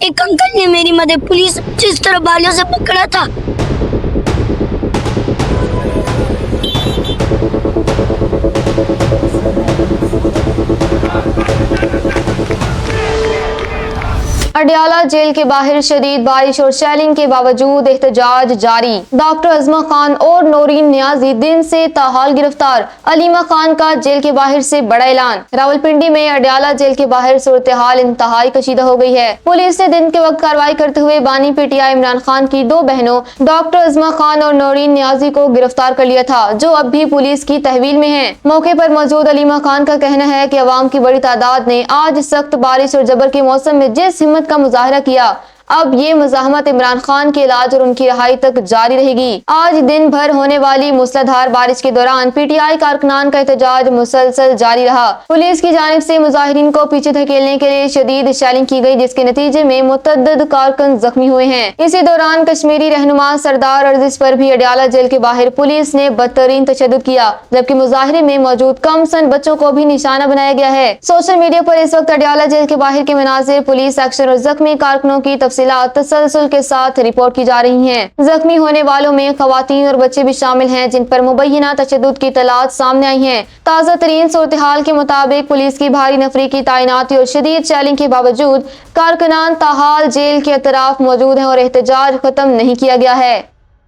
एक अंकल ने मेरी मदद पुलिस जिस तरह बालों से पकड़ा था। अडियाला जेल के बाहर शदीद बारिश और शेलिंग के बावजूद एहतजाज जारी। डॉक्टर अजमा खान और नौरीन नियाजी दिन से ताहाल गिरफ्तार। अलीमा खान का जेल के बाहर से बड़ा ऐलान। रावलपिंडी में अडियाला जेल के बाहर सूरत हाल इंतहाई कशीदा हो गई है। पुलिस ने दिन के वक्त कार्रवाई करते हुए बानी पीटीआई इमरान खान की दो बहनों डॉक्टर अजमा खान और नौरीन नियाजी को गिरफ्तार कर लिया था, जो अब भी पुलिस की तहवील में है। मौके पर मौजूद अलीमा खान का कहना है कि अवाम की बड़ी तादाद ने आज सख्त बारिश और जबर के मौसम में जिस हिम्मत का मुजाहरा किया, अब ये मुजाहमत इमरान खान के इलाज और उनकी रिहाई तक जारी रहेगी। आज दिन भर होने वाली मूसलाधार बारिश के दौरान पीटीआई कारकुनान का एहतजाज मुसलसल जारी रहा। पुलिस की जानिब से मुजाहिरीन को पीछे धकेलने के लिए शदीद शेलिंग की गई, जिसके नतीजे में मुतअद्दिद कारकुन जख्मी हुए हैं। इसी दौरान कश्मीरी रहनुमा सरदार अर्जिज पर भी अडियाला जेल के बाहर पुलिस ने बदतरीन तशद्दुद किया, जबकि मुजाहरे में मौजूद कम सन बच्चों को भी निशाना बनाया गया है। सोशल मीडिया पर इस वक्त अडियाला जेल के बाहर के मनाजिर, पुलिस एक्शन और जख्मी कारकुनों की तसलसल के साथ रिपोर्ट की जा रही हैं। जख्मी होने वालों में खवातीन और बच्चे भी शामिल हैं, जिन पर मुबैना तशद्दुद की इत्तलात सामने आई हैं। ताज़ा तरीन सूरत हाल के मुताबिक पुलिस की भारी नफरी की तैनाती और शदीद शेलिंग के बावजूद कारकुनान ताहाल जेल के अतराफ मौजूद हैं और एहतजाज खत्म नहीं किया गया है।